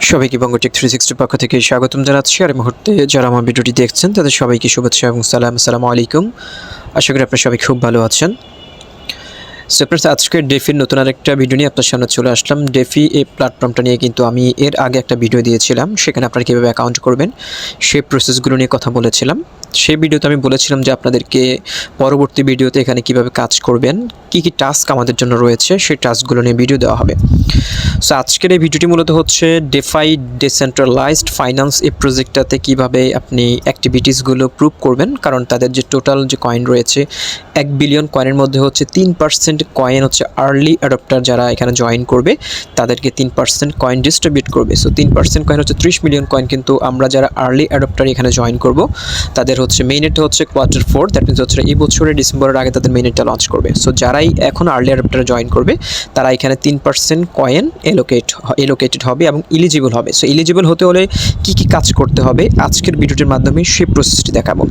সবাইকে বঙ্গটেক 360 পক্ষ থেকে স্বাগতম জানাচ্ছি। আর এই মুহূর্তে যারা আমার ভিডিওটি দেখছেন তাদের সবাইকে শুভেচ্ছা এবং সালাম। আসসালামু আলাইকুম। আশা করি আপনারা সবাই খুব ভালো আছেন। সো ফ্রেন্ডস, আজকে ডেফির নতুন আরেকটা ভিডিও নিয়ে আপনার সামনে চলে আসলাম। ডেফি এই প্ল্যাটফর্মটা নিয়ে কিন্তু আমি এর আগে একটা ভিডিও দিয়েছিলাম, সেখানে আপনারা কীভাবে অ্যাকাউন্ট করবেন সেই প্রসেসগুলো নিয়ে কথা বলেছিলাম। সেই ভিডিওতে আমি বলেছিলাম যে আপনাদেরকে পরবর্তী ভিডিওতে এখানে কিভাবে কাজ করবেন, কী কী টাস্ক আমাদের জন্য রয়েছে সেই টাস্কগুলো নিয়ে ভিডিও দেওয়া হবে। সো আজকের এই ভিডিওটি মূলত হচ্ছে ডেফাই ডিসেন্ট্রালাইজড ফাইন্যান্স এই প্রজেক্টটাতে কীভাবে আপনি অ্যাক্টিভিটিসগুলো প্রুভ করবেন। কারণ তাদের যে টোটাল যে কয়েন রয়েছে 1 বিলিয়ন কয়েনের মধ্যে হচ্ছে 3% কয়েন হচ্ছে আর্লি অ্যাডপ্টার, যারা এখানে জয়েন করবে তাদেরকে 3% কয়েন ডিস্ট্রিবিউট করবে। সো 3% কয়েন হচ্ছে 30 মিলিয়ন কয়েন, কিন্তু আমরা যারা আর্লি অ্যাডপ্টার এখানে জয়েন করব তাদের হচ্ছে মেইনেটটা হচ্ছে Q4, দ্যাট মিনস হচ্ছে এই বছরের ডিসেম্বরের আগে তাদের মেইনেটটা লঞ্চ করবে। সো যারাই এখন আর্লি অ্যাডপ্টারে জয়েন করবে তারা এখানে 3% কয়েন এলোকেটেড হবে এবং ইলিজিবল হবে। সো ইলিজিবল হতে হলে কী কী কাজ করতে হবে আজকের ভিডিওটির মাধ্যমে সেই প্রসেসটি দেখাবো।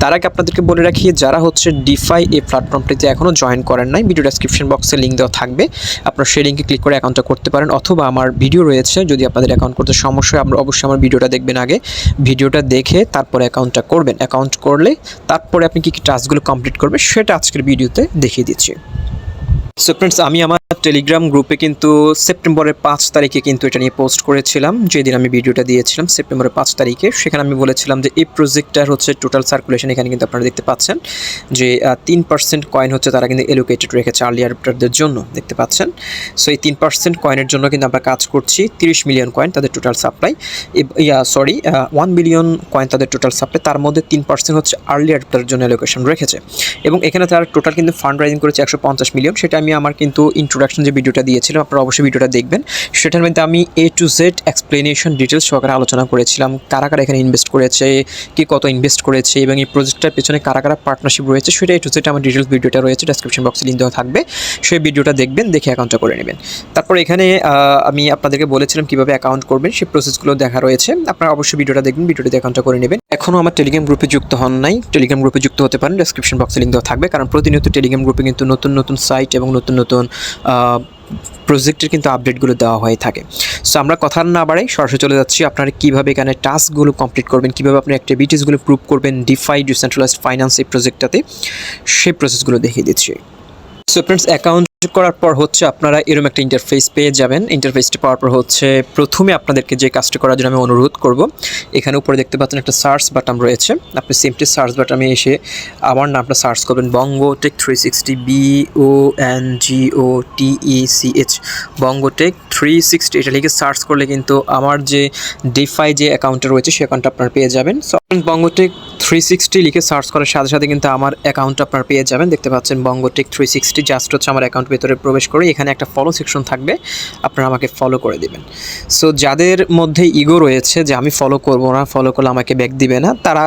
তার আগে আপনাদেরকে বলে রাখি, যারা হচ্ছে ডিফাই এই প্ল্যাটফর্মটিতে এখনও জয়েন করেন নাই, ভিডিও ডেসক্রিপশন বক্সে লিঙ্ক দেওয়া থাকবে, আপনারা সেই লিঙ্কে ক্লিক করে অ্যাকাউন্টটা করতে পারেন। অথবা আমার ভিডিও রয়েছে, যদি আপনাদের অ্যাকাউন্ট করতে সমস্যা হয় আমরা অবশ্যই আমার ভিডিওটা দেখবেন, আগে ভিডিওটা দেখে তারপরে অ্যাকাউন্টটা করবেন। অ্যাকাউন্ট করলে তারপরে আপনি কী কী টাস্কগুলো কমপ্লিট করবেন সেটা আজকের ভিডিওতে দেখিয়ে দিচ্ছি। সো ফ্রেন্ডস, আমি আমার টেলিগ্রাম গ্রুপে কিন্তু সেপ্টেম্বরের 5 তারিখে কিন্তু এটা নিয়ে পোস্ট করেছিলাম, যেদিন আমি ভিডিওটা দিয়েছিলাম সেপ্টেম্বরের 5 তারিখে। সেখানে আমি বলেছিলাম যে এই প্রজেক্টটার হচ্ছে টোটাল সার্কুলেশন এখানে কিন্তু আপনারা দেখতে পাচ্ছেন যে 3% কয়েন হচ্ছে তারা কিন্তু এলোকেটেড রেখেছে আর্লি অ্যাডপ্টারদের জন্য, দেখতে পাচ্ছেন। সো এই 3% কয়েনের জন্য কিন্তু আমরা কাজ করছি। 30 মিলিয়ন কয়েন তাদের টোটাল সাপ্লাই, 1 বিলিয়ন কয়েন তাদের টোটাল সাপ্লাই, তার মধ্যে 3% হচ্ছে আর্লি অ্যাডপ্টারের জন্য এলোকেশন রেখেছে। এবং এখানে তারা টোটাল কিন্তু ফান্ড রাইজিং করেছে 150 মিলিয়ন। সেটা আমি আমার কিন্তু ইন্ট্রোডাকশন যে ভিডিওটা দিয়েছিলাম, আপনারা অবশ্যই ভিডিওটা দেখবেন। সেটার মধ্যে আমি A to Z explanation details সহকারে আলোচনা করেছিলাম, কারা কারা এখানে ইনভেস্ট করেছে, কি কত ইনভেস্ট করেছে এবং এই প্রজেক্টটার পেছনে কারা কারা পার্টনারশিপ রয়েছে, সেটা A to Z আমার ডিটেলস ভিডিওটা রয়েছে, ডেসক্রিপশন বক্সে লিঙ্ক দেওয়া থাকবে, সেই ভিডিওটা দেখবেন, দেখে অ্যাকাউন্টটা করে নেবেন। তারপর এখানে আমি আপনাদেরকে বলেছিলাম কীভাবে অ্যাকাউন্ট করবেন, সেই প্রসেসগুলো দেখা রয়েছে, আপনারা অবশ্যই ভিডিওটা দেখবেন, ভিডিওতে অ্যাকাউন্টটা করে নেবেন। এখনও আমার টেলিগ্রাম গ্রুপে যুক্ত হন নাই, টেলিগ্রাম গ্রুপে যুক্ত হতে পারেন, ডেসক্রিপশন বক্সে লিঙ্ক দেওয়া থাকবে। কারণ প্রতিনিয়ত টেলিগ্রাম গ্রুপে কিন্তু নতুন নতুন সাইট এবং নতুন নতুন প্রজেক্টের কিন্তু আপডেটগুলো দেওয়া হয়ে থাকে। সো আমরা কথা না বাড়াই সরাসরি চলে যাচ্ছি আপনারা কীভাবে এখানে টাস্কগুলো কমপ্লিট করবেন, কীভাবে আপনি অ্যাক্টিভিটিসগুলো প্রুভ করবেন ডিফাই ডিসেন্ট্রালাইজড ফাইন্যান্স এই প্রজেক্টটাতে, সেই প্রসেসগুলো দেখিয়ে দিচ্ছি। সো ফ্রেন্ডস, অ্যাকাউন্ট করার পর হচ্ছে আপনারা এরকম একটা ইন্টারফেস পেয়ে যাবেন। ইন্টারফেসটি পাওয়ার পর হচ্ছে প্রথমে আপনাদেরকে যে কাজটা করার জন্য আমি অনুরোধ করব, এখানে উপরে দেখতে পাচ্ছেন একটা সার্চ বাটন রয়েছে। আপনি সিম্পলি সার্চ বাটনে এসে আমার নামটা সার্চ করবেন, বঙ্গটেক 360, BONGOTECH, বঙ্গটেক 360 এটা লিখে সার্চ করলে কিন্তু আমার যে ডিফাই যে অ্যাকাউন্টটা রয়েছে সেই অ্যাকাউন্টটা আপনারা পেয়ে যাবেন। সো বঙ্গটেক 360 লিখে সার্চ করার সাথে সাথে কিন্তু আমার অ্যাকাউন্টটা আপনারা পেয়ে যাবেন। দেখতে পাচ্ছেন বঙ্গটেক 360, জাস্ট হচ্ছে আমার অ্যাকাউন্ট ভেতরে প্রবেশ করে এখানে একটা ফলো সেকশন থাকবে, আপনারা আমাকে ফলো করে দিবেন। সো যাদের মধ্যে ইগো রয়েছে যে আমি ফলো করব না, ফলো করলে আমাকে ব্যাক দিবে না, তারা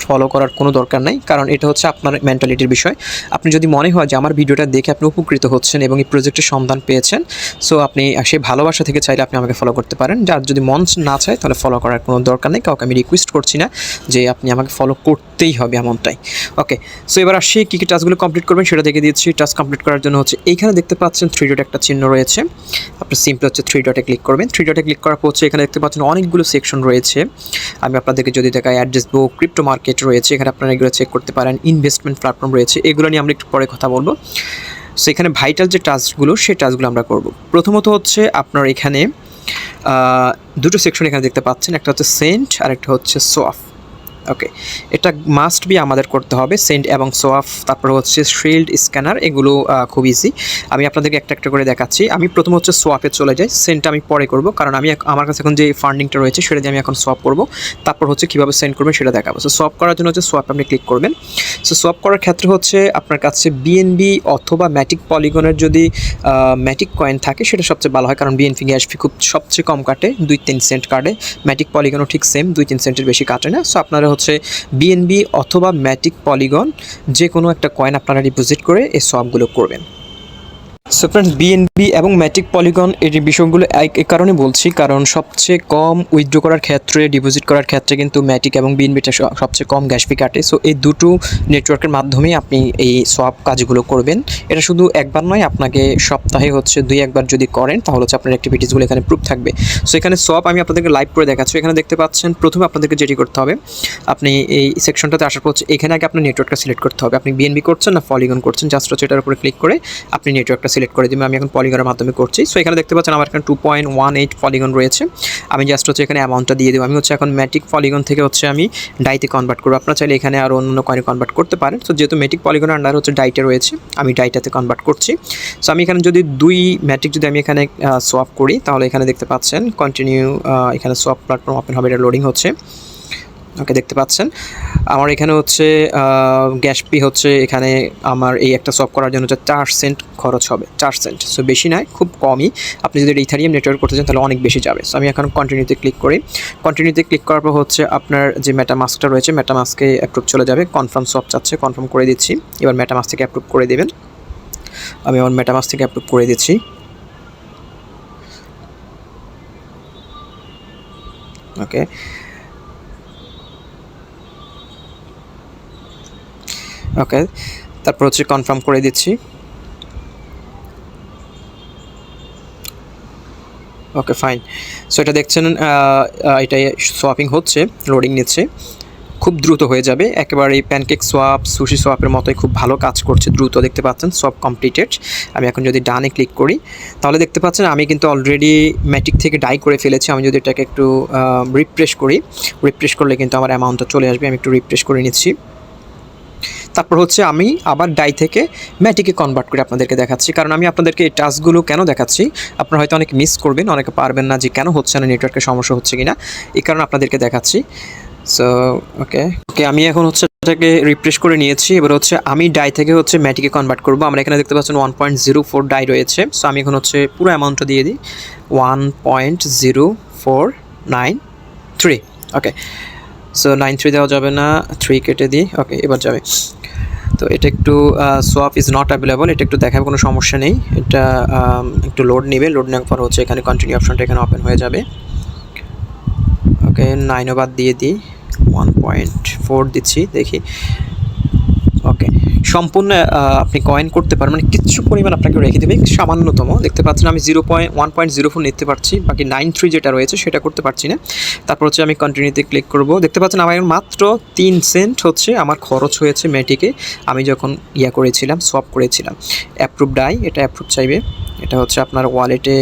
ফলো করার কোনো দরকার নাই, কারণ এটা হচ্ছে আপনার মেন্টালিটির বিষয়। আপনি যদি মনে হয় যে আমার ভিডিওটা দেখে আপনি উপকৃত হচ্ছেন এবং এই প্রজেক্টের সন্ধান পেয়েছেন, সো আপনি সেই ভালোবাসা থেকে চাইলে আপনি আমাকে ফলো করতে পারেন। যার যদি মন না চায় তাহলে ফলো করার কোনো দরকার নেই, কাউকে আমি রিকোয়েস্ট করছি না যে আপনি আমাকে ফলো করতেই হবে এমনটাই। ওকে, সো এবার আসি কী কী টাস্কগুলো কমপ্লিট করবেন সেটা দেখে দিচ্ছি। টাস্ক কমপ্লিট করার জন্য হচ্ছে এইখানে দেখতে পাচ্ছেন 3 ডট একটা চিহ্ন রয়েছে, আপনি সিম্পলি হচ্ছে 3 ডটে ক্লিক করবেন। 3 ডটে ক্লিক করার পর হচ্ছে এখানে দেখতে পাচ্ছেন অনেকগুলো সেকশন রয়েছে। আমি আপনাদেরকে যদি দেখাই, অ্যাড্রেস বুক, ক্রিপ্টো মার্কেট রয়েছে, এখানে আপনারা এগুলো চেক করতে পারেন, ইনভেস্টমেন্ট প্ল্যাটফর্ম রয়েছে, এগুলো নিয়ে আমরা একটু পরে কথা বলবো। সো এখানে ভাইটাল যে টাস্কগুলো সেই টাস্কগুলো আমরা করব। প্রথমত হচ্ছে আপনার এখানে দুটো সেকশন এখানে দেখতে পাচ্ছেন, একটা হচ্ছে সেন্ড আর একটা হচ্ছে সোয়াপ। ওকে, এটা মাস্ট বি আমাদের করতে হবে, সেন্ড এবং সোয়াপ। তারপর হচ্ছে শিল্ড স্ক্যানার, এগুলো খুব ইজি, আমি আপনাদেরকে একটা একটা করে দেখাচ্ছি। আমি প্রথম হচ্ছে সোয়াপে চলে যাই, সেন্ডটা আমি পরে করব, কারণ আমার কাছে এখন যে ফান্ডিংটা রয়েছে সেটা দিয়ে আমি এখন সোয়াপ করব। তারপর হচ্ছে কীভাবে সেন্ড করবেন সেটা দেখাবো। সো সোয়াপ করার জন্য হচ্ছে সোয়াপে আপনি ক্লিক করবেন। সো সোয়াপ করার ক্ষেত্রে হচ্ছে আপনার কাছে বিএনবি অথবা ম্যাটিক পলিগনের যদি ম্যাটিক কয়েন থাকে সেটা সবচেয়ে ভালো হয়, কারণ বিএনপি গ্যাস ফি খুব সবচেয়ে কম কাটে, 2-3 সেন্ট কাটে। ম্যাটিক পলিগনও ঠিক সেম, 2-3 সেন্টের বেশি কাটে না। সো আপনারা হচ্ছে বিএনবি অথবা ম্যাটিক পলিগন যে কোনো একটা কয়েন আপনারা ডিপোজিট করে এই সোয়াপগুলো করবেন। সো ফ্রেন্ডস, বিএনবি এবং ম্যাটিক পলিগন এই বিষয়গুলো এই কারণে বলছি, কারণ সবচেয়ে কম উইথড্র করার ক্ষেত্রে, ডিপোজিট করার ক্ষেত্রে কিন্তু ম্যাটিক এবং বিএনবিটা সবচেয়ে কম গ্যাস ফি কাটে। সো এই দুটো নেটওয়ার্কের মাধ্যমেই আপনি এই সোয়াপ কাজগুলো করবেন। এটা শুধু একবার নয়, আপনাকে সপ্তাহে হচ্ছে 2-1 বার যদি করেন তাহলে হচ্ছে আপনার অ্যাক্টিভিটিসগুলো এখানে প্রুফ থাকবে। সো এখানে সোয়াপ আমি আপনাদেরকে লাইভ করে দেখাচ্ছি। এখানে দেখতে পাচ্ছেন প্রথমে আপনাদেরকে যেটি করতে হবে, আপনি এই সেকশনটাতে আসার পর এখানে আগে আপনার নেটওয়ার্কটা সিলেক্ট করতে হবে। আপনি বিএনবি করছেন না পলিগন করছেন, জাস্ট হচ্ছে এটার উপরে ক্লিক করে আপনি নেটওয়ার্কটা সিলেক্ট করে দেবেন। আমি এখন পলিগনের মাধ্যমে করছি। সো এখানে দেখতে পাচ্ছেন আমার এখানে 2.18 পলিগন রয়েছে। আমি জাস্ট হচ্ছে এখানে অ্যামাউন্টটা দিয়ে দেবো। আমি হচ্ছে এখন ম্যাটিক পলিগন থেকে হচ্ছে আমি ডাইতে কনভার্ট করবো। আপনারা চাইলে এখানে আরও অন্য কয়েনে কনভার্ট করতে পারেন। সো যেহেতু ম্যাটিক পলিগনের আন্ডার হচ্ছে ডাইটে রয়েছে, আমি ডাইটাতে কনভার্ট করছি। সো আমি এখানে যদি 2 ম্যাটিক যদি আমি এখানে সোয়াপ করি তাহলে এখানে দেখতে পাচ্ছেন কন্টিনিউ, এখানে সোয়াপ প্ল্যাটফর্ম ওপেন হবে, এটা লোডিং হচ্ছে। ওকে, দেখতে পাচ্ছেন আমার এখানে হচ্ছে গ্যাস ফি হচ্ছে এখানে আমার এই একটা সোয়াপ করার জন্য হচ্ছে 4 সেন্ট খরচ হবে, 4 সেন্ট। সো বেশি নয়, খুব কমই। আপনি যদি ইথারিয়াম নেটওয়ার্ক করতে চান তাহলে অনেক বেশি যাবে। সো আমি এখন কন্টিনিউতে ক্লিক করি। কন্টিনিউতে ক্লিক করার পর হচ্ছে আপনার যে মেটামাস্কটা রয়েছে, মেটামাস্কে অ্যাপ্রুভ চলে যাবে। কনফার্ম সোয়াপ চাচ্ছে, কনফার্ম করে দিচ্ছি। এবার মেটামাস্ক থেকে অ্যাপ্রুভ করে দেবেন। আমি আমার মেটামাস্ক থেকে অ্যাপ্রুভ করে দিচ্ছি। ওকে, ওকে, তারপর হচ্ছে কনফার্ম করে দিচ্ছি। ওকে, ফাইন। সো এটা দেখছেন এটা সোয়াপিং হচ্ছে, লোডিং নিচ্ছে, খুব দ্রুত হয়ে যাবে। একেবারে এই প্যানকেক সোয়াপ, সুশি সোয়াপের মতোই খুব ভালো কাজ করছে, দ্রুত। দেখতে পাচ্ছেন সোয়াপ কমপ্লিটেড। আমি এখন যদি ডানে ক্লিক করি তাহলে দেখতে পাচ্ছেন আমি কিন্তু অলরেডি ম্যাটিক থেকে ডাই করে ফেলেছি। আমি যদি এটাকে একটু রিফ্রেশ করি, রিফ্রেশ করলে কিন্তু আমার অ্যামাউন্টটা চলে আসবে। আমি একটু রিফ্রেশ করে নিচ্ছি। তারপর হচ্ছে আমি আবার ডাই থেকে ম্যাটিকে কনভার্ট করে আপনাদেরকে দেখাচ্ছি, কারণ আমি আপনাদেরকে এই টাস্কগুলো কেন দেখাচ্ছি, আপনারা হয়তো অনেকে মিস করবেন, অনেকে পারবেন না যে কেন হচ্ছে না, নেটওয়ার্কের সমস্যা হচ্ছে কিনা, এই কারণে আপনাদেরকে দেখাচ্ছি। সো ওকে, আমি এখন হচ্ছে এটাকে রিফ্রেশ করে নিয়েছি। এবার হচ্ছে আমি ডাই থেকে হচ্ছে ম্যাটিকে কনভার্ট করবো। আমরা এখানে দেখতে পাচ্ছেন 1.04 ডাই রয়েছে। সো আমি এখন হচ্ছে পুরো অ্যামাউন্টটা দিয়ে দিই, 1.0493। ওকে, সো 93 দেওয়া যাবে না, 3 কেটে দিই। ওকে, এবার যাবে। তো এটা একটু সোয়াপ ইজ নট অ্যাভেলেবল, এটা একটু দেখাবে, কোনো সমস্যা নেই। এটা একটু লোড নেবে, লোড নেওয়ার পর হচ্ছে এখানে কন্টিনিউ অপশনটা এখানে ওপেন হয়ে যাবে। ওকে, 9 বাদ দিয়ে দিই, 1.4 দিচ্ছি, দেখি। ওকে, সম্পূর্ণ আপনি কয়েন করতে পারেন, মানে কিছু পরিমাণ আপনাকে রেখে দেবে, সামান্যতম। দেখতে পাচ্ছেন আমি 1.04 নিতে পারছি, বাকি 93 যেটা রয়েছে সেটা করতে পারছি না। তারপর হচ্ছে আমি কন্টিনিউতে ক্লিক করব। দেখতে পাচ্ছেন আমার মাত্র 3 সেন্ট হচ্ছে আমার খরচ হয়েছে ম্যাটিকে, আমি যখন করেছিলাম, সোয়াপ করেছিলাম। অ্যাপ্রুভ ডাই, এটা অ্যাপ্রুভ চাইবে। এটা হচ্ছে আপনার ওয়ালেটে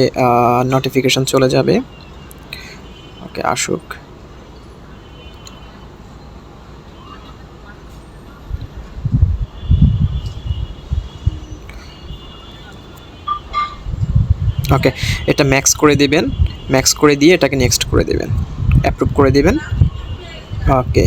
নোটিফিকেশান চলে যাবে। ওকে, আসুক। ওকে, এটা ম্যাক্স করে দেবেন, ম্যাক্স করে দিয়ে এটাকে নেক্সট করে দেবেন, অ্যাপ্রুভ করে দেবেন। ওকে,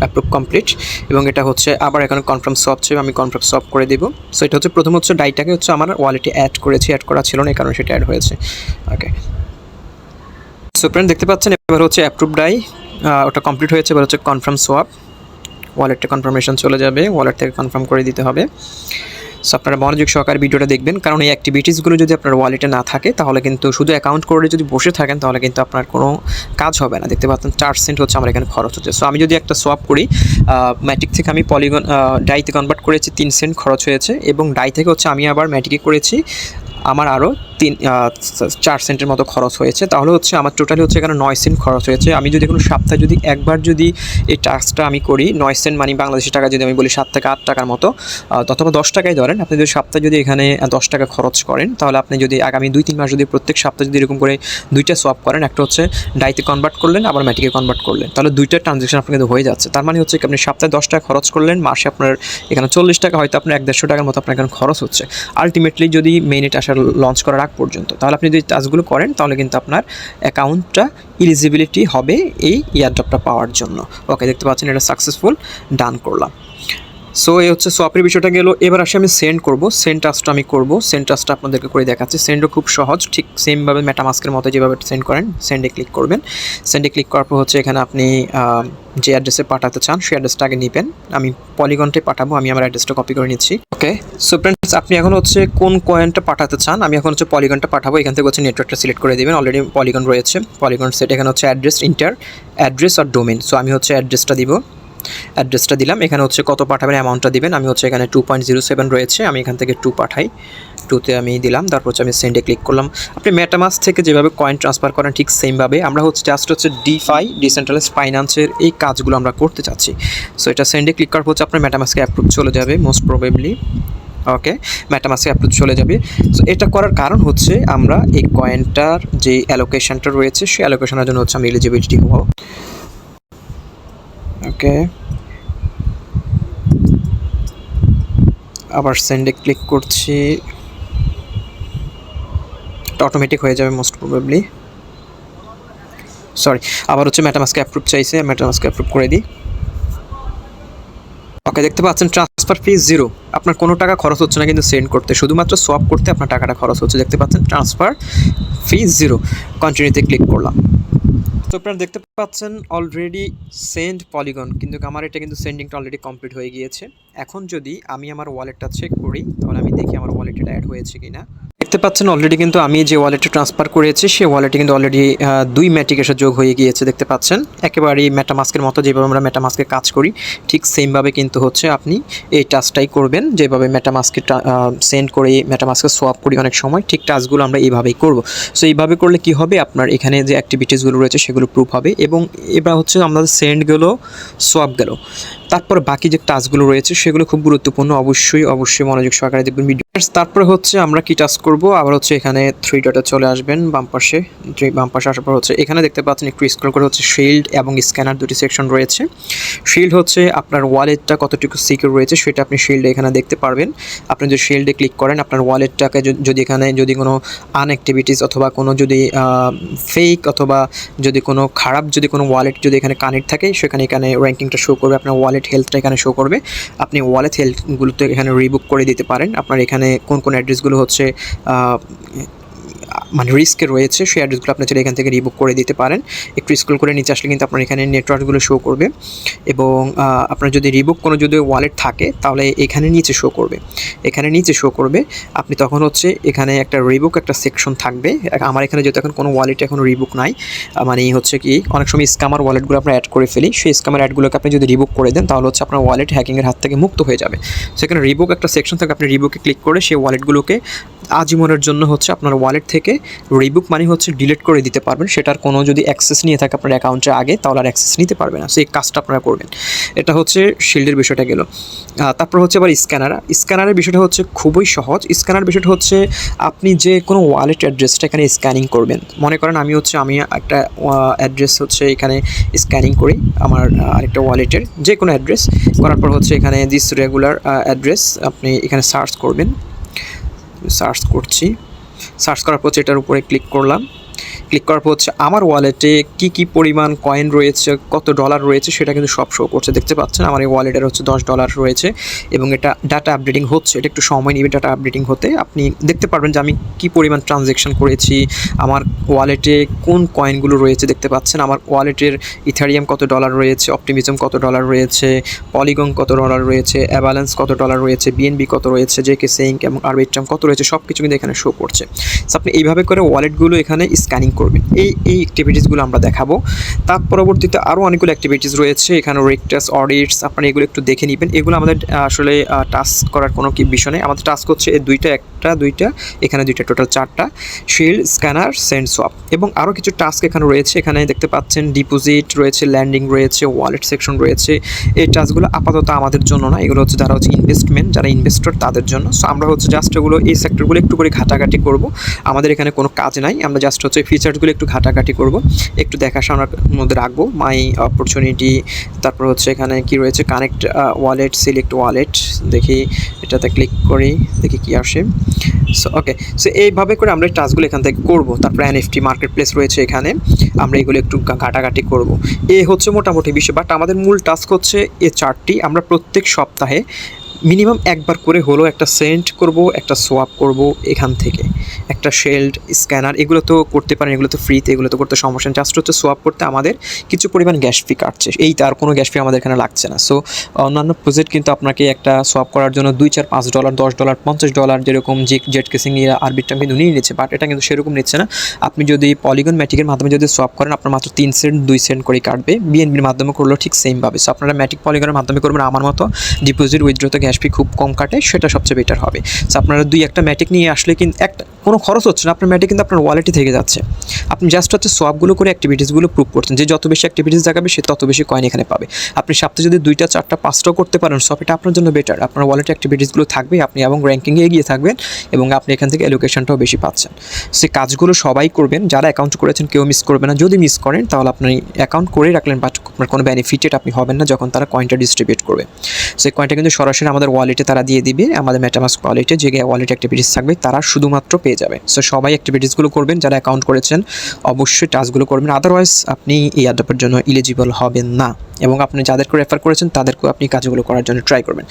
অ্যাপ্রুভ কমপ্লিট। এবং এটা হচ্ছে আবার এখানে কনফার্ম সোয়াপ ছিল, আমি কনফার্ম সোয়াপ করে দেবো। সো এটা হচ্ছে প্রথম হচ্ছে ডাইটাকে হচ্ছে আমার ওয়ালেটে অ্যাড করেছি, অ্যাড করা ছিল না, এই কারণে সেটা অ্যাড হয়েছে। ওকে, সো ফ্রেন্ড দেখতে পাচ্ছেন এবার হচ্ছে অ্যাপ্রুভ ডাই, ওটা কমপ্লিট হয়েছে। এবার হচ্ছে কনফার্ম সোয়াপ, ওয়ালেটে কনফার্মেশন চলে যাবে, ওয়ালেট থেকে কনফার্ম করে দিতে হবে। সো আপনারা মনোযোগ সহকারে ভিডিওটা দেখবেন, কারণ এই অ্যাক্টিভিটিসগুলো যদি আপনার ওয়ালেটে না থাকে তাহলে কিন্তু শুধু অ্যাকাউন্ট করে যদি বসে থাকেন তাহলে কিন্তু আপনার কোনো কাজ হবে না। দেখতে পাচ্ছেন 4 সেন্ট হচ্ছে আমার এখানে খরচ হচ্ছে। সো আমি যদি একটা সোয়াপ করি, ম্যাটিক থেকে আমি পলিগন ডাইতে কনভার্ট করেছি, 3 সেন্ট খরচ হয়েছে, এবং ডাই থেকে হচ্ছে আমি আবার ম্যাটিকে করেছি, আমার আরও 4 সেন্টের মতো খরচ হয়েছে। তাহলে হচ্ছে আমার টোটালি হচ্ছে এখানে 9 সেন্ট খরচ হয়েছে। আমি যদি কোনো সপ্তাহে যদি একবার যদি এই টাস্কটা আমি করি, 9 সেন্ট মানে বাংলাদেশি টাকা যদি আমি বলি 7 থেকে 8 টাকার মতো, অথবা 10 টাকাই ধরেন, আপনি যদি সপ্তাহে যদি এখানে 10 টাকা খরচ করেন, তাহলে আপনি যদি আগামী 2-3 মাস যদি প্রত্যেক সপ্তাহে যদি এরকম করে 2টা সোয়াপ করেন, একটা হচ্ছে ডাইতে কনভার্ট করলেন, আবার ম্যাটিকে কনভার্ট করলেন, তাহলে 2টা ট্রানজ্যাকশন আপনার কিন্তু হয়ে যাচ্ছে। তার মানে হচ্ছে আপনি সপ্তাহে 10 টাকা খরচ করলেন, মাসে আপনার এখানে 40 টাকা, হয়তো আপনার 150 টাকার মতো আপনার এখানে খরচ হচ্ছে আলটিমেটলি যদি মেইনেট আসার লঞ্চ করার আগ পর্যন্ত। তাহলে আপনি যদি টাস্কগুলো করেন তাহলে কিন্তু আপনার অ্যাকাউন্টটা এলিজিবিলিটি হবে এই এয়ারড্রপটা পাওয়ার জন্য। ওকে, দেখতে পাচ্ছেন এটা সাকসেসফুল, ডান করলাম। সো এই হচ্ছে সোয়াপের বিষয়টা গেল। এবার আসে আমি সেন্ড করব, সেন্ড টাস্কটা আমি করব। সেন্ড টাস্কটা আপনাদেরকে করে দেখাচ্ছি। সেন্ডও খুব সহজ, ঠিক সেমভাবে মেটামাস্কের মতো যেভাবে সেন্ড করেন, সেন্ডে ক্লিক করবেন। সেন্ডে ক্লিক করার পর হচ্ছে এখানে আপনি যে অ্যাড্রেসে পাঠাতে চান সেই অ্যাড্রেসটা আগে নেবেন। আমি পলিগনটাই পাঠাবো, আমি আমার অ্যাড্রেসটা কপি করে নিচ্ছি। ওকে, সো ফ্রেন্ডস আপনি এখন হচ্ছে কোন কয়েনটা পাঠাতে চান, আমি এখন হচ্ছে পলিগনটা পাঠাবো। এখান থেকে হচ্ছে নেটওয়ার্কটা সিলেক্ট করে দেবেন, অলরেডি পলিগন রয়েছে। পলিগন সেট, এখানে হচ্ছে অ্যাড্রেস ইন্টার, অ্যাড্রেস আর ডোমেন। সো আমি হচ্ছে অ্যাড্রেসটা দিব, অ্যাড্রেসটা দিলাম। এখানে হচ্ছে কত পাঠাবেন, অ্যামাউন্টটা দিবেন। আমি হচ্ছে এখানে 2.07 রয়েছে, আমি এখান থেকে 2 পাঠাই, 2তে আমি দিলাম। তারপর হচ্ছে আমি সেন্ডে ক্লিক করলাম। আপনি মেটামাস্ক থেকে যেভাবে কয়েন ট্রান্সফার করেন ঠিক সেমভাবে আমরা হচ্ছে জাস্ট হচ্ছে ডিফাই ডিসেন্ট্রালাইজড ফাইন্যান্সের এই কাজগুলো আমরা করতে চাচ্ছি। সো এটা সেন্ডে ক্লিক করার পর হচ্ছে আপনার মেটামাস্কে অ্যাপ্রুভ চলে যাবে মোস্ট প্রবাবলি। ওকে, মেটামাস্কে অ্যাপ্রুভ চলে যাবে। সো এটা করার কারণ হচ্ছে আমরা এই কয়েনটার যে অ্যালোকেশনটা রয়েছে সেই অ্যালোকেশনের জন্য হচ্ছে আমি এলিজিবিলিটি হবো। ওকে, আবার সেন্ডে ক্লিক করছি, এটা অটোমেটিক হয়ে যাবে মোস্ট প্রবাবলি। সরি, আবার হচ্ছে মেটামাস্কে অ্যাপ্রুভ চাইছে, মেটামাস্কে অ্যাপ্রুভ করে দিই। ওকে, দেখতে পাচ্ছেন ট্রান্সফার ফি 0, আপনার কোনো টাকা খরচ হচ্ছে না কিন্তু সেন্ড করতে, শুধুমাত্র সোয়াপ করতে আপনার টাকাটা খরচ হচ্ছে। দেখতে পাচ্ছেন ট্রান্সফার ফি 0, কন্টিনিউতে ক্লিক করলাম। তো আপনারা দেখতে পাচ্ছেন অলরেডি সেন্ড পলিগন, কিন্তু আমার এটা কিন্তু সেন্ডিংটা অলরেডি কমপ্লিট হয়ে গিয়েছে। এখন যদি আমি আমার ওয়ালেটটা চেক করি তাহলে আমি দেখি আমার ওয়ালেটে অ্যাড হয়েছে কিনা। দেখতে পাচ্ছেন অলরেডি কিন্তু আমি যে ওয়ালেটে ট্রান্সফার করেছি সেই ওয়ালেটে কিন্তু অলরেডি 2 ম্যাটিক এসে যোগ হয়ে গিয়েছে। দেখতে পাচ্ছেন একেবারেই মেটামাস্কের মতো, যেভাবে আমরা মেটামাস্কে কাজ করি ঠিক সেমভাবে কিন্তু হচ্ছে আপনি এই টাস্কটাই করবেন। যেভাবে মেটামাস্কে সেন্ড করে মেটামাস্কে সোয়াপ করি অনেক সময়, ঠিক টাস্কগুলো আমরা এইভাবেই করব। সো এইভাবে করলে কি হবে, আপনার এখানে যে অ্যাক্টিভিটিসগুলো রয়েছে সেগুলো প্রুফ হবে। এবং এবার হচ্ছে আমাদের সেন্ড গেল, সোয়াপ গেল, তারপর বাকি যে টাস্কগুলো রয়েছে সেগুলো খুব গুরুত্বপূর্ণ, অবশ্যই মনোযোগ সহকারে দেখবেন ভিডিও। তারপরে হচ্ছে আমরা কি টাস্ক করব, আবার হচ্ছে এখানে 3 ডটে চলে আসবেন বাম পাশে। বাম পাশে আসার পর হচ্ছে এখানে দেখতে পাচ্ছেন একটু স্ক্রল করে হচ্ছে শিল্ড এবং স্ক্যানার দুটি সেকশন রয়েছে। শিল্ড হচ্ছে আপনার ওয়ালেটটা কতটুকু সিকিউর রয়েছে সেটা আপনি শিল্ডে এখানে দেখতে পারবেন। আপনি যদি শিল্ডে ক্লিক করেন আপনার ওয়ালেটটাকে যদি এখানে যদি কোনো আনঅ্যাক্টিভিটিস অথবা কোনো যদি ফেক অথবা যদি কোনো খারাপ যদি কোনো ওয়ালেট যদি এখানে কানেক্ট থাকে সেখানে এখানে র্যাঙ্কিংটা শো করবে, আপনার ওয়ালেট হেলথটা এখানে শো করবে। আপনি ওয়ালেট হেলথগুলোতে এখানে রিবুক করে দিতে পারেন। আপনার এখানে কোন কোন অ্যাড্রেসগুলো হচ্ছে মানে রিস্কে রয়েছে সেই অ্যাড্রেসগুলো আপনি চাইলে এখান থেকে রিবুক করে দিতে পারেন। একটু স্ক্রল করে নিচে আসলে কিন্তু আপনার এখানে নেটওয়ার্কগুলো শো করবে। এবং আপনার যদি রিবুক কোনো যদি ওয়ালেট থাকে তাহলে এখানে নিচে শো করবে, এখানে নিচে শো করবে। আপনি তখন হচ্ছে এখানে একটা রিবুক একটা সেকশন থাকবে। আমার এখানে যেহেতু এখন কোনো ওয়ালেটে এখন রিবুক নাই, মানে হচ্ছে কি অনেক সময় স্ক্যামার ওয়ালেটগুলো আমরা অ্যাড করে ফেলি, সেই স্ক্যামার অ্যাডগুলোকে আপনি যদি রিবুক করে দেন তাহলে হচ্ছে আপনার ওয়ালেট হ্যাকিংয়ের হাত থেকে মুক্ত হয়ে যাবে। সেখানে রিবুক একটা সেকশন থাকে, আপনি রিবুকে ক্লিক করে সেই ওয়ালেটগুলোকে আজীবনের জন্য হচ্ছে আপনার ওয়ালেট থেকে রিবুক মানে হচ্ছে ডিলিট করে দিতে পারবেন। সেটার কোনো যদি অ্যাক্সেস নিয়ে থাকে আপনার অ্যাকাউন্টে আগে তাহলে আর অ্যাক্সেস নিতে পারবে না। সেই কাজটা আপনারা করবেন। এটা হচ্ছে শিল্ডের বিষয়টা গেল। তারপর হচ্ছে আবার স্ক্যানারের বিষয়টা হচ্ছে খুবই সহজ। স্ক্যানার বিষয়টা হচ্ছে আপনি যে কোনো ওয়ালেট অ্যাড্রেসটা এখানে স্ক্যানিং করবেন। মনে করেন আমি একটা অ্যাড্রেস হচ্ছে এখানে স্ক্যানিং করি আমার আরেকটা ওয়ালেটের যে কোনো অ্যাড্রেস করার পর হচ্ছে এখানে দিস রেগুলার অ্যাড্রেস আপনি এখানে সার্চ করবেন। সার্চ করছি, সার্চ করার পর এটার উপরে ক্লিক করলাম। ক্লিক করার পর হচ্ছে আমার ওয়ালেটে কী পরিমাণ কয়েন রয়েছে, কত ডলার রয়েছে সেটা কিন্তু সব শো করছে। দেখতে পাচ্ছেন আমার এই ওয়ালেটের হচ্ছে $10 রয়েছে এবং এটা ডাটা আপডেটিং হচ্ছে। এটা একটু সময় নেবে ডাটা আপডেটিং হতে। আপনি দেখতে পারবেন যে আমি কী পরিমাণ ট্রানজ্যাকশন করেছি, আমার ওয়ালেটে কোন কয়েনগুলো রয়েছে। দেখতে পাচ্ছেন আমার ওয়ালেটের ইথারিয়াম কত ডলার রয়েছে, অপটিমিজম কত ডলার রয়েছে, পলিগন কত ডলার রয়েছে, অ্যাভালান্স কত ডলার রয়েছে, বিএনবি কত রয়েছে, জেকে সিঙ্ক এবং আরবিট্রাম কত রয়েছে, সব কিছু কিন্তু এখানে শো করছে। সো আপনি এইভাবে করে ওয়ালেটগুলো এখানে স্ক্যানিং করবেন। এই অ্যাক্টিভিটিসগুলো আমরা দেখাবো। তার পরবর্তীতে আরও অনেকগুলো অ্যাক্টিভিটিস রয়েছে এখানে, রেকটাস অডিটস আপনারা এগুলো একটু দেখে নেবেন। এগুলো আমাদের আসলে টাস্ক করার কোনো কি বিষয় নেই। আমাদের টাস্ক হচ্ছে এই দুইটা, এখানে দুইটা, টোটাল 4টা শিল্ড, স্ক্যানার, সেন্ড, সোয়াপ এবং আরও কিছু টাস্ক এখানে রয়েছে। এখানে দেখতে পাচ্ছেন ডিপোজিট রয়েছে, ল্যান্ডিং রয়েছে, ওয়ালেট সেকশন রয়েছে। এই টাস্কগুলো আপাতত আমাদের জন্য না, এগুলো হচ্ছে যারা হচ্ছে যারা ইনভেস্টর তাদের জন্য। সো আমরা হচ্ছে জাস্ট এগুলো এই সেক্টরগুলো একটু করে ঘাটাঘাটি করব। আমাদের এখানে কোনো কাজ নাই, আমরা জাস্ট হচ্ছে ফিচার ফিচারসগুলো একটু ঘাটাঘাটি করব, একটু দেখাশোনার মধ্যে রাখবো। মাই অপরচুনিটি, তারপর হচ্ছে এখানে কি রয়েছে, কানেক্ট ওয়ালেট, সিলেক্ট ওয়ালেট, দেখি এটাতে ক্লিক করি, দেখি কি আসে। সো ওকে, সো এইভাবে করে আমরা এই টাস্কগুলো এখান থেকে করবো। তারপর এনএফটি মার্কেট প্লেস রয়েছে এখানে, আমরা এগুলো একটু ঘাটাঘাটি করব। এ হচ্ছে মোটামুটি বিষয়, বাট আমাদের মূল টাস্ক হচ্ছে এই চার্টটি আমরা প্রত্যেক সপ্তাহে মিনিমাম একবার করে হলো একটা সেন্ড করব, একটা সোয়াপ করব এখান থেকে, একটা শেল্ড স্ক্যানার, এগুলো তো করতে পারেন, এগুলো তো ফ্রিতে, এগুলো তো করতে সমস্যা নেই। জাস্ট হচ্ছে সোয়াপ করতে আমাদের কিছু পরিমাণ গ্যাস ফি কাটছে, এই তার কোনো গ্যাস ফি আমাদের এখানে লাগছে না। সো অন্যান্য প্রজেক্ট কিন্তু আপনাকে একটা সোয়াপ করার জন্য $2, $4, $5, $10, $50 যেরকম জেট কেসিং আরবিট্রাম কিন্তু নিয়ে নিচ্ছে, বাট এটা কিন্তু সেরকম নিচ্ছে না। আপনি যদি পলিগন ম্যাটিকের মাধ্যমে যদি সোয়াপ করেন, আপনার মাত্র 3 সেন্ট 2 সেন্ট করে কাটবে। বিএনবির মাধ্যমে করলেও ঠিক সেমভাবে। সো আপনারা ম্যাটিক পলিগনের মাধ্যমে করবেন, আমার মতো ডিপোজিট উইথড্রোতে গ্যাস ফি খুব কম কাটে, সেটা সবচেয়ে বেটার হবে। সো আপনারা 2-1টা ম্যাটিক নিয়ে আসলে কিন্তু একটা কোনো খরচ হচ্ছে না, আপনার ম্যাটিক কিন্তু আপনার ওয়ালেটে থেকে যাচ্ছে। আপনি জাস্ট হচ্ছে সোয়াপগুলো করে অ্যাক্টিভিটিসগুলো প্রুভ করছেন, যে যত বেশি অ্যাক্টিভিটিস দেখাবে সে তত বেশি কয়েন এখানে পাবে। আপনি সপ্তাহে যদি 2টা 4টা 5টাও করতে পারেন সব, এটা আপনার জন্য বেটার। আপনার ওয়ালেটে অ্যাক্টিভিটিসগুলো থাকবে, আপনি এবং র্যাঙ্কিংয়ে এগিয়ে থাকবেন, এবং আপনি এখান থেকে অ্যালোকেশনটাও বেশি পাচ্ছেন। সে কাজগুলো সবাই করবেন, যারা অ্যাকাউন্ট করেছেন কেউ মিস করবে না। যদি মিস করেন তাহলে আপনি অ্যাকাউন্ট করে রাখলেন, বাট আপনার কোনো বেনিফিটেড আপনি হবেন না যখন তারা কয়েনটা ডিস্ট্রিবিউট করবে। সেই কয়েনটা কিন্তু সরাসরি আমাদের ওয়ালেটে তারা দিয়ে দিবে, আমাদের মেটামাস্ক ওয়ালেটে, যে ওয়ালেট অ্যাক্টিভিটিস থাকবে তারা শুধুমাত্র পেয়ে যাবে। সো সবাই অ্যাক্টিভিটিসগুলো করবেন, যারা অ্যাকাউন্ট করেছেন অবশ্যই টাস্কগুলো করবেন, আদারওয়াইজ আপনি এই অ্যাডপের জন্য এলিজিবল হবেন না, এবং আপনি যাদেরকে রেফার করেছেন তাদেরকেও আপনি কাজগুলো করার জন্য ট্রাই করবেন।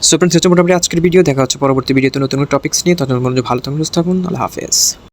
সো ফ্রেন্ডস, হচ্ছে মোটামুটি আজকের ভিডিও। দেখা হচ্ছে পরবর্তী ভিডিওতে নতুন টপিক্স নিয়ে। ততক্ষণ ভালো থাকুন, সুস্থ থাকুন, আল্লাহ হাফেজ।